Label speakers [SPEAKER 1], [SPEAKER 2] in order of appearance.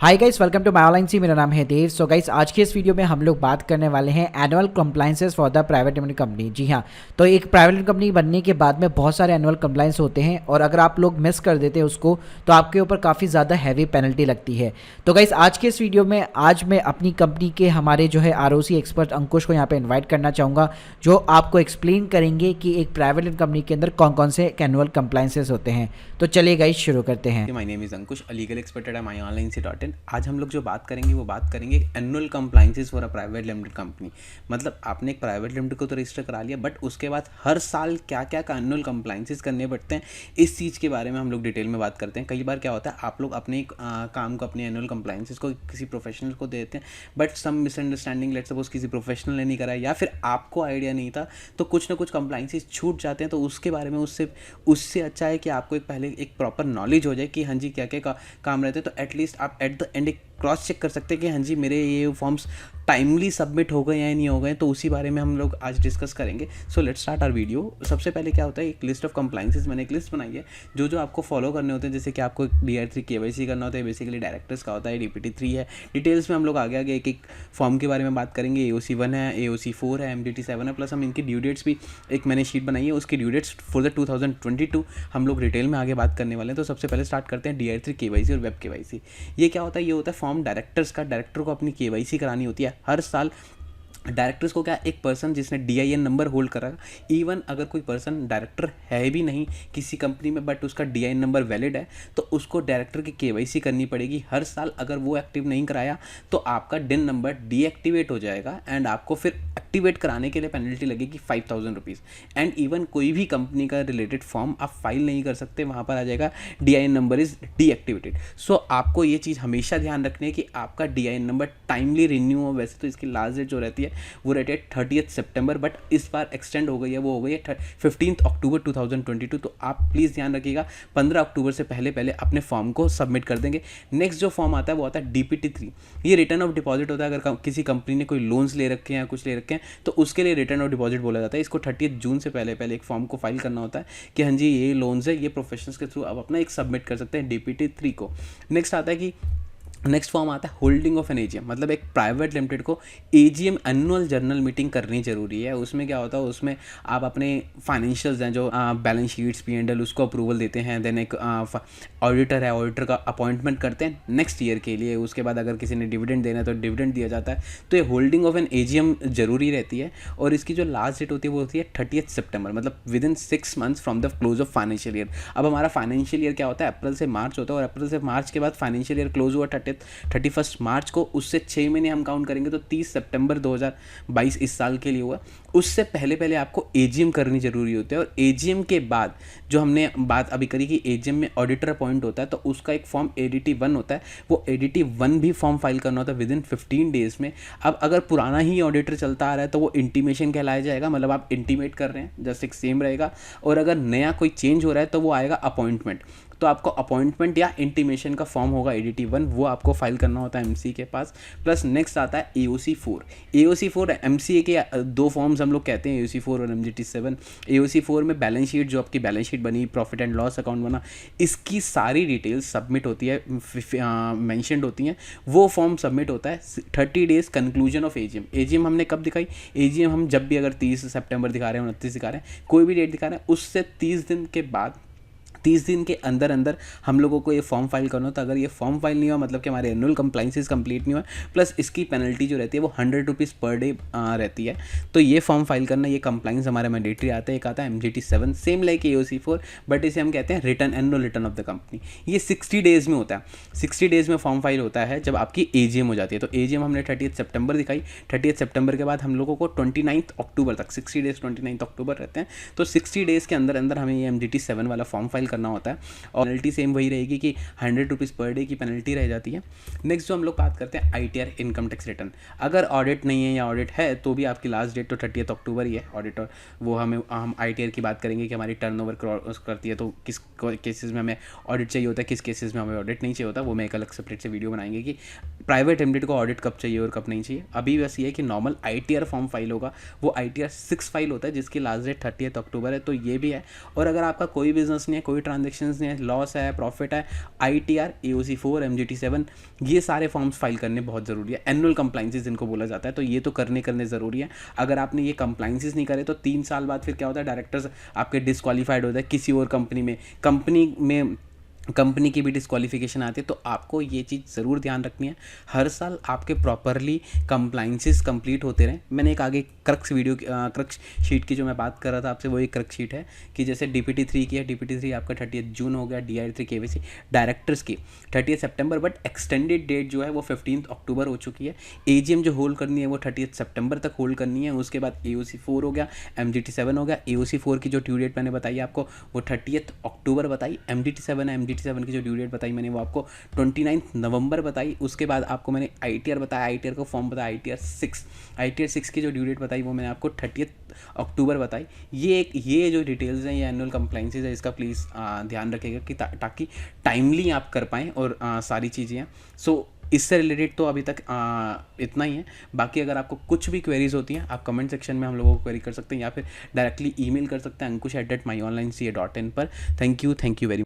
[SPEAKER 1] Hi guys, welcome to my online C. मेरा नाम है देव। सो गाइस, आज के इस वीडियो में हम लोग बात करने वाले हैं annual compliances for the private limited company. जी हाँ, तो एक प्राइवेट लिमिटेड कंपनी बनने के बाद में बहुत सारे एनुअल कंप्लाइंस होते हैं और अगर आप लोग मिस कर देते हैं उसको तो आपके ऊपर काफ़ी ज़्यादा हैवी पेनल्टी लगती है। तो गाइस, आज के इस वीडियो में आज मैं अपनी कंपनी के हमारे जो है ROC एक्सपर्ट अंकुश को यहाँ पे इन्वाइट करना चाहूँगा, जो आपको एक्सप्लेन करेंगे कि एक प्राइवेट लिमिटेड कंपनी के अंदर कौन कौन से एनुअल कंप्लाइंसेस होते हैं। तो चलिए गाइस, शुरू करते हैं।
[SPEAKER 2] My name is Ankush, a legal expert at myonlinec.in। आज हम लोग जो बात करेंगे वो बात करेंगे annual compliances for a private limited company. मतलब आपने एक प्राइवेट लिमिटेड को तो रजिस्टर करा लिया, बट उसके बाद हर साल क्या क्या का एनुअल कंप्लाइंसेस करने पड़ते हैं, इस चीज़ के बारे में हम लोग डिटेल में बात करते हैं। कई बार क्या होता है, आप लोग अपने काम को, अपने एनुअल कंप्लाइंसेस को किसी प्रोफेशनल को देते हैं, but some misunderstanding, let's suppose किसी प्रोफेशनल ने नहीं कराया या फिर आपको आइडिया नहीं था, तो कुछ ना कुछ कंप्लाइंसेस छूट जाते हैं। तो उसके बारे में उससे अच्छा है कि आपको पहले एक प्रॉपर नॉलेज हो जाए कि हाँ जी क्या क्या काम रहते हैं। तो एटलीस्ट आप एट द एंड एक क्रॉस चेक कर सकते हैं कि हाँ जी मेरे ये फॉर्म्स टाइमली सबमिट हो गए या नहीं हो गए। तो उसी बारे में हम लोग आज डिस्कस करेंगे। So let's start our video. सबसे पहले क्या होता है, एक लिस्ट ऑफ कंप्लाइंसेस, मैंने एक लिस्ट बनाई है जो जो आपको फॉलो करने होते हैं। जैसे कि आपको DR3 KYC करना होता है, बेसिकली डायरेक्टर्स का होता है, DPT3 है। डिटेल्स में हम लोग आगे आगे एक एक फॉर्म के बारे में बात करेंगे। AOC1 है, AOC4 है, MDT7 है, प्लस हम इनकी ड्यू डेट्स भी एक मैंने शीट बनाई है, उसकी ड्यू डेट्स फॉर द 2022 हम लोग डिटेल में आगे बात करने वाले हैं। तो सबसे पहले स्टार्ट करते हैं DR3 KYC और वेब KYC। ये क्या होता है, ये होता है फॉर्म डायरेक्टर्स का। डायरेक्टर को अपनी KYC करानी होती है हर साल। डायरेक्टर्स को क्या, एक पर्सन जिसने DIN नंबर होल्ड करा, इवन अगर कोई पर्सन डायरेक्टर है भी नहीं किसी कंपनी में, बट उसका DIN नंबर वैलिड है, तो उसको डायरेक्टर की KYC करनी पड़ेगी हर साल। अगर वो एक्टिव नहीं कराया तो आपका DIN नंबर डीएक्टिवेट हो जाएगा एंड आपको फिर एक्टिवेट कराने के लिए पेनल्टी लगेगी 5000 रुपीज़। एंड इवन कोई भी कंपनी का रिलेटेड फॉर्म आप फाइल नहीं कर सकते, वहाँ पर आ जाएगा DIN नंबर इज़ डीएक्टिवेटेड। सो आपको ये चीज़ हमेशा ध्यान रखनी है कि आपका DIN नंबर टाइमली रिन्यू हो। वैसे तो इसकी लास्ट डेट जो रहती है वो रहती है 30 सितंबर, बट इस बार एक्सटेंड हो गई है, वो हो गई है 15 अक्टूबर 2022। तो आप प्लीज़ ध्यान रखिएगा 15 अक्टूबर से पहले पहले अपने फॉर्म को सबमिट कर देंगे। नेक्स्ट जो फॉर्म आता है वो आता है DPT3। ये रिटर्न ऑफ डिपॉजिट होता है। अगर किसी कंपनी ने कोई लोन्स ले रखे हैं या कुछ ले रखे हैं तो उसके लिए रिटर्न ऑफ डिपॉजिट बोला जाता है। इसको 30 जून से पहले पहले एक फॉर्म को फाइल करना होता है कि हाँ जी ये लोन्स है, ये प्रोफेशनल्स के थ्रू आप अपना एक सबमिट कर सकते हैं DPT3 को। नेक्स्ट आता है कि नेक्स्ट फॉर्म आता है होल्डिंग ऑफ एन AGM। मतलब एक प्राइवेट लिमिटेड को AGM एनुअल जनरल मीटिंग करनी जरूरी है। उसमें क्या होता है, उसमें आप अपने फाइनेंशियल्स हैं जो बैलेंस शीट्स P&L उसको अप्रूवल देते हैं। देन एक ऑडिटर है, ऑडिटर का अपॉइंटमेंट करते हैं नेक्स्ट ईयर के लिए। उसके बाद अगर किसी ने डिविडेंड देना है तो डिविडेंड दिया जाता है। तो ये होल्डिंग ऑफ एन AGM जरूरी रहती है। और इसकी जो लास्ट डेट होती है वो होती है 30 सितंबर, मतलब with in 6 months from the close of financial year. अब हमारा फाइनेंशियल ईयर क्या होता है, अप्रैल से मार्च होता है, और अप्रैल से मार्च के बाद फाइनेंशियल ईयर क्लोज हुआ 31 मार्च को। उससे 6 महीने हम काउंट करेंगे तो 30 सितंबर 2022 इस साल के लिए हुआ। उससे पहले पहले आपको AGM करनी जरूरी होती है। और AGM के बाद जो हमने बात अभी करी कि AGM में ऑडिटर अपॉइंट होता है, तो उसका एक फॉर्म ADT1 होता है। वो ADT1 भी फॉर्म फाइल करना होता है विद इन 15 डेज में। अब अगर पुराना ही ऑडिटर चलता आ रहा है तो वो इंटीमेशन कहलाया जाएगा, मतलब आप इंटीमेट कर रहे हैं, जस्ट एक सेम रहेगा। और अगर नया कोई चेंज हो रहा है तो वो आएगा अपॉइंटमेंट। तो आपको अपॉइंटमेंट या इंटीमेशन का फॉर्म होगा ADT1, वो आपको फाइल करना होता है MC के पास। प्लस नेक्स्ट आता है AOC4। AOC4 MCA के दो फॉर्म्स हम लोग कहते हैं, AOC4 और MGT7। AOC4 में बैलेंस शीट, जो आपकी बैलेंस शीट बनी, प्रॉफिट एंड लॉस अकाउंट बना, इसकी सारी डिटेल्स सबमिट होती है, मैंशनड होती हैं। वो फॉर्म सबमिट होता है 30 डेज कंक्लूजन ऑफ AGM हमने कब दिखाई, AGM हम जब भी अगर 30 सितंबर दिखा रहे हैं, 29 दिखा रहे हैं, कोई भी डेट दिखा रहे हैं, उससे 30 दिन के बाद, 30 दिन के अंदर अंदर हम लोगों को ये फॉर्म फाइल करना होता है। अगर ये फॉर्म फाइल नहीं हुआ मतलब कि हमारे एनुअल कंप्लाइंसेस कंप्लीट नहीं हुआ, प्लस इसकी पेनल्टी जो रहती है वो 100 रुपीज़ पर डे रहती है। तो ये फॉर्म फाइल करना, ये कंप्लाइंस हमारे मैंडेटरी आता है। एक आता है MGT7, same like AOC4, but इसे हम कहते हैं return, annual return of the company. ये 60 डेज़ में होता है। 60 डेज़ में फॉर्म फाइल होता है जब आपकी AGM हो जाती है। तो AGM हमने 30 सितंबर दिखाई। 30 सितंबर के बाद हम लोगों को 29 अक्टूबर तक, 60 डेज़ 29 अक्टूबर रहते हैं। तो 60 डेज़ के अंदर अंदर हमें ये MGT7 वाला फॉर्म फाइल करना होता है। और पेनल्टी सेम वही रहेगी कि 100 रुपीज़ पर डे की पेनल्टी रह जाती है। नेक्स्ट जो हम लोग बात करते हैं ITR, इनकम टैक्स रिटर्न। अगर ऑडिट नहीं है या ऑडिट है तो भी आपकी लास्ट डेट तो 30 अक्टूबर ही है। ऑडिटर वो हम ITR की बात करेंगे कि हमारी टर्नओवर क्रॉस करती है तो किस केसेस में हमें ऑडिट चाहिए होता है, किस केसेस में हमें ऑडिट नहीं चाहिए होता। वो मैं एक अलग सेपरेट से वीडियो बनाएंगे कि प्राइवेट लिमिटेड को ऑडिट कब चाहिए और कब नहीं चाहिए। अभी बस ये है कि नॉर्मल ITR फॉर्म फाइल होगा, वो ITR 6 फाइल होता है जिसकी लास्ट डेट 30 अक्टूबर है, तो ये भी है। और अगर आपका कोई बिजनेस नहीं है, कोई ट्रांजेक्शन नहीं है, लॉस है, प्रॉफिट है, ITR, AOC 4, MGT 7, ये सारे फॉर्म्स फाइल करने बहुत ज़रूरी है। एनुअल कंप्लाइंसेस जिनको बोला जाता है, तो ये तो करने ज़रूरी है। अगर आपने ये कंप्लाइंसेस नहीं करे तो 3 साल बाद फिर क्या होता है, डायरेक्टर्स आपके डिस्क्वालीफाइड होता है किसी और कंपनी की भी डिस्क्वालिफिकेशन आती है। तो आपको ये चीज़ ज़रूर ध्यान रखनी है, हर साल आपके प्रॉपरली कंप्लाइंसेस कंप्लीट होते रहें। मैंने एक आगे क्रक्स शीट की जो मैं बात कर रहा था आपसे, वो एक क्रक्स शीट है कि जैसे DPT 3 की है, DPT 3 आपका 30 जून हो गया, DIR 3 KYC डायरेक्टर्स की 30 सितंबर, बट एक्सटेंडेड डेट जो है वो 15 अक्टूबर हो चुकी है। AGM जो होल्ड करनी है वो 30 सितंबर तक होल्ड करनी है। उसके बाद AOC 4 हो गया, MGT 7 हो गया। AOC 4 की जो ड्यू डेट मैंने बताई आपको वो 30 अक्टूबर बताई। MGT 7 है, MGT 7 की जो ड्यू डेट बताई मैंने वो आपको 29 नवंबर बताई। उसके बाद आपको मैंने ITR बताया, ITR का फॉर्म बताया ITR 6 की जो ड्यू डेट बताई वो मैंने आपको 30 अक्टूबर बताई। ये जो डिटेल्स हैं, ये एनुअल कंप्लाइंसेस है, इसका प्लीज़ ध्यान रखिएगा कि ताकि टाइमली आप कर पाएँ और सारी चीज़ें हैं। सो इससे रिलेटेड तो अभी तक इतना ही है। बाकी अगर आपको कुछ भी क्वेरीज होती हैं, आप कमेंट सेक्शन में हम लोगों को क्वेरी कर सकते हैं या फिर डायरेक्टली ईमेल कर सकते हैं ankush@myonlinec.in पर। Thank you very